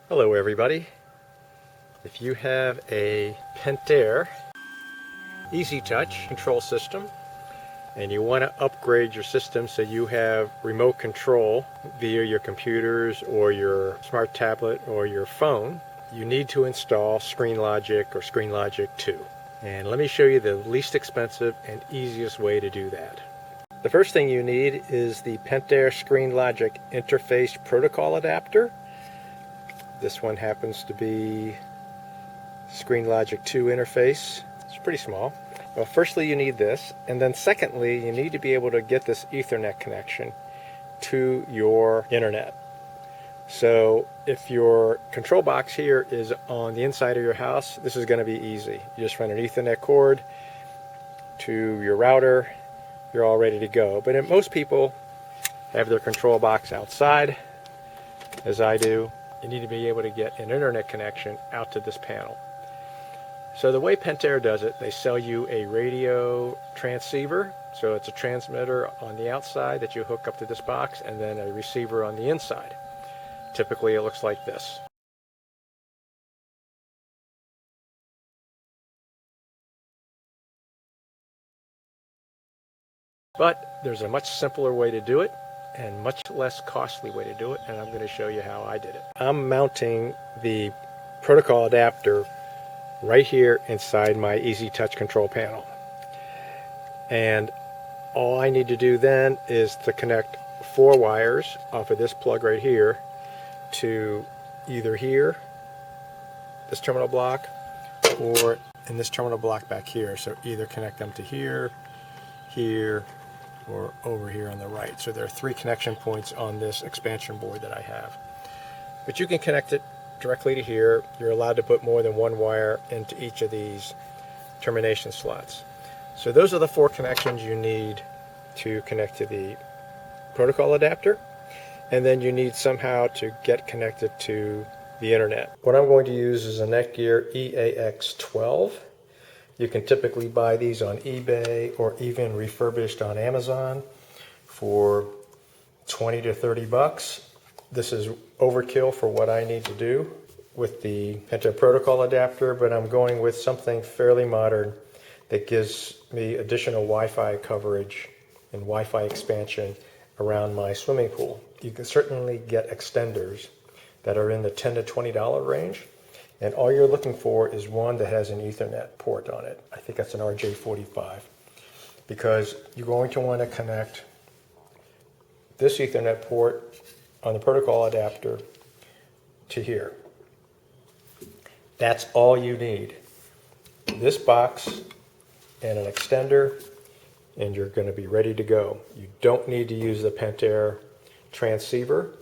Hello everybody. If you have a Pentair Easy Touch control system and you want to upgrade your system so you have remote control via your computers or your smart tablet or your phone, you need to install ScreenLogic or ScreenLogic 2. And let me show you the least expensive and easiest way to do that. The first thing you need is the Pentair ScreenLogic interface protocol adapter. This one happens to be ScreenLogic 2 interface. It's pretty small. Well, firstly you need this, and then secondly you need to be able to get this Ethernet connection to your internet. So if your control box here is on the inside of your house, this is going to be easy. You just run an Ethernet cord to your router, you're all ready to go. But most people have their control box outside, as I do. You need to be able to get an internet connection out to this panel. So the way Pentair does it, they sell you a radio transceiver. So it's a transmitter on the outside that you hook up to this box, and then a receiver on the inside. Typically it looks like this. But there's a much simpler way to do it and much less costly way to do it, and I'm going to show you how I did it. I'm mounting the protocol adapter right here inside my Easy Touch control panel. And all I need to do then is to connect 4 wires off of this plug right here to either here, this terminal block, or in this terminal block back here. So either connect them to here, here, or over here on the right. So there are 3 connection points on this expansion board that I have. But you can connect it directly to here. You're allowed to put more than 1 wire into each of these termination slots. So those are the 4 connections you need to connect to the protocol adapter. And then you need somehow to get connected to the internet. What I'm going to use is a Netgear EAX12. You can typically buy these on eBay or even refurbished on Amazon for 20 to 30 bucks. This is overkill for what I need to do with the Pentair protocol adapter, but I'm going with something fairly modern that gives me additional Wi-Fi coverage and Wi-Fi expansion around my swimming pool. You can certainly get extenders that are in the $10 to $20 range. And all you're looking for is one that has an Ethernet port on it. I think that's an RJ45. Because you're going to want to connect this Ethernet port on the protocol adapter to here. That's all you need. This box and an extender, and you're going to be ready to go. You don't need to use the Pentair transceiver.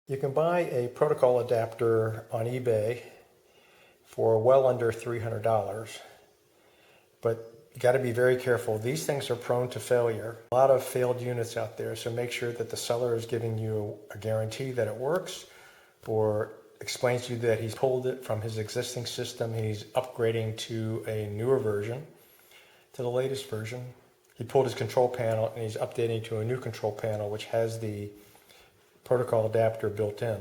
You can buy a protocol adapter on eBay for well under $300, but you got to be very careful. These things are prone to failure. A lot of failed units out there, so make sure that the seller is giving you a guarantee that it works, or explains to you that he's pulled it from his existing system, he's upgrading to a newer version, to the latest version. He pulled his control panel and he's updating to a new control panel which has the protocol adapter built in.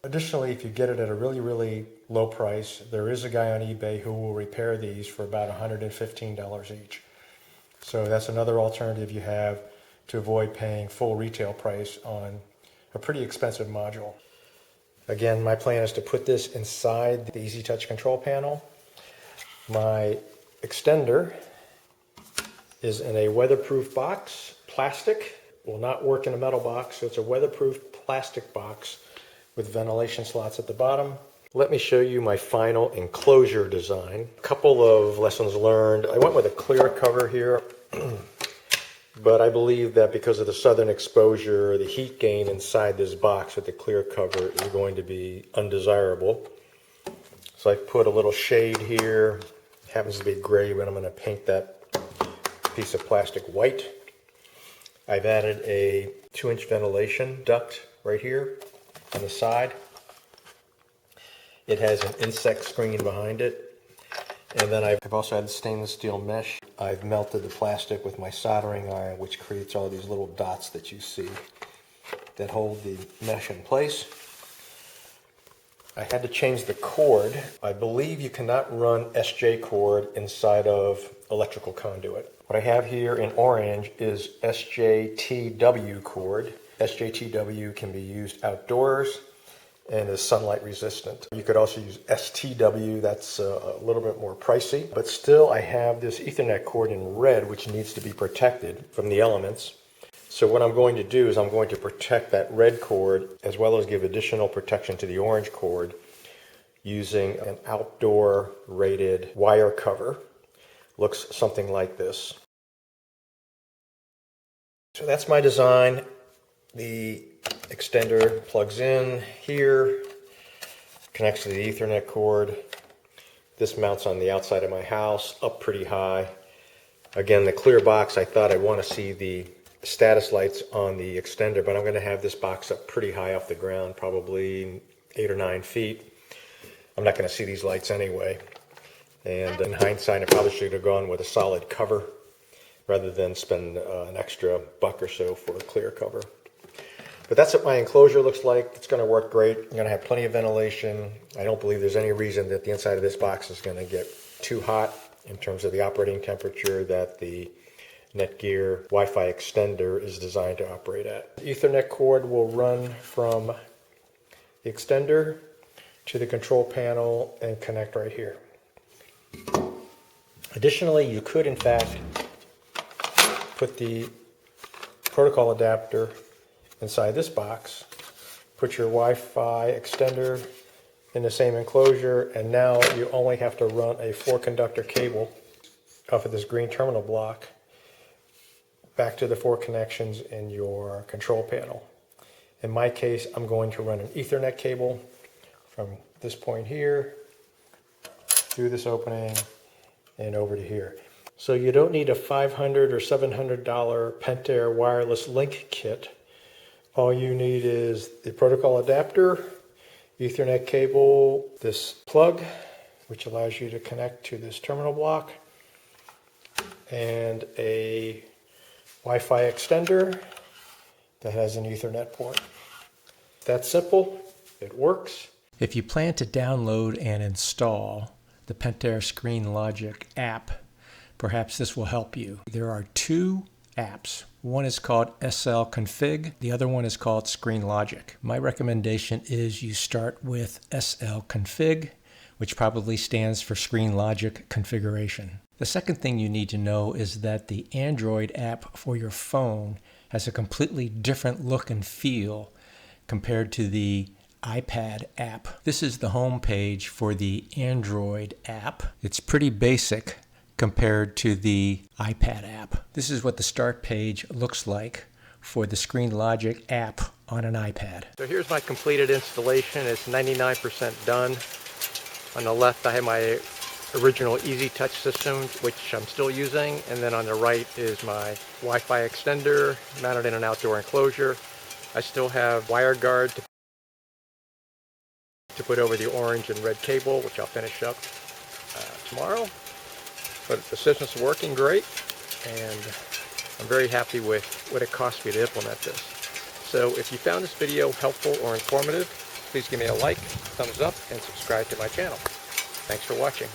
Additionally, if you get it at a really low price, there is a guy on eBay who will repair these for about $115 each. So that's another alternative you have to avoid paying full retail price on a pretty expensive module. Again, my plan is to put this inside the Easy Touch control panel. My extender is in a weatherproof box, plastic. Will not work in a metal box, so it's a weatherproof plastic box with ventilation slots at the bottom. Let me show you my final enclosure design. A couple of lessons learned. I went with a clear cover here, but I believe that because of the southern exposure, the heat gain inside this box with the clear cover is going to be undesirable. So I put a little shade here. It happens to be gray, but I'm going to paint that piece of plastic white. I've added a 2-inch ventilation duct right here on the side. It has an insect screen behind it. And then I've also added stainless steel mesh I've melted the plastic with my soldering iron, which creates all these little dots that you see that hold the mesh in place. I had to change the cord. I believe you cannot run SJ cord inside of electrical conduit. What I have here in orange is SJTW cord. SJTW can be used outdoors and is sunlight resistant. You could also use STW, that's a little bit more pricey, but still I have this Ethernet cord in red which needs to be protected from the elements. So what I'm going to do is I'm going to protect that red cord as well as give additional protection to the orange cord using an outdoor rated wire cover. Looks something like this. So that's my design. The extender plugs in here, connects to the Ethernet cord. This mounts on the outside of my house, up pretty high. Again, the clear box, I thought I'd want to see the status lights on the extender, but I'm going to have this box up pretty high off the ground, probably 8 or 9 feet. I'm not going to see these lights anyway. And in hindsight, I probably should have gone with a solid cover rather than spend an extra $1 or so for a clear cover. But that's what my enclosure looks like. It's going to work great. I'm going to have plenty of ventilation. I don't believe there's any reason that the inside of this box is going to get too hot in terms of the operating temperature that the Netgear Wi-Fi extender is designed to operate at. The Ethernet cord will run from the extender to the control panel and connect right here. Additionally, you could in fact put the protocol adapter inside this box, put your Wi-Fi extender in the same enclosure, and now you only have to run a 4-conductor cable off of this green terminal block back to the 4 connections in your control panel. In my case, I'm going to run an Ethernet cable from this point here through this opening and over to here. So you don't need a $500 or $700 Pentair wireless link kit. All you need is the protocol adapter, Ethernet cable, this plug, which allows you to connect to this terminal block, and a Wi-Fi extender that has an Ethernet port. That's simple. It works. If you plan to download and install the Pentair ScreenLogic app, perhaps this will help you. There are 2 apps. One is called SL Config. The other one is called ScreenLogic. My recommendation is you start with SL Config, which probably stands for ScreenLogic Configuration. The second thing you need to know is that the Android app for your phone has a completely different look and feel compared to the iPad app. This is the home page for the Android app. It's pretty basic compared to the iPad app. This is what the start page looks like for the ScreenLogic app on an iPad. So here's my completed installation. It's 99% done. On the left I have my original Easy Touch system, which I'm still using, and then on the right is my Wi-Fi extender mounted in an outdoor enclosure. I still have wire guard to put over the orange and red cable, which I'll finish up tomorrow. But the system's working great, and I'm very happy with what it cost me to implement this. So if you found this video helpful or informative, please give me a like, thumbs up, and subscribe to my channel. Thanks for watching.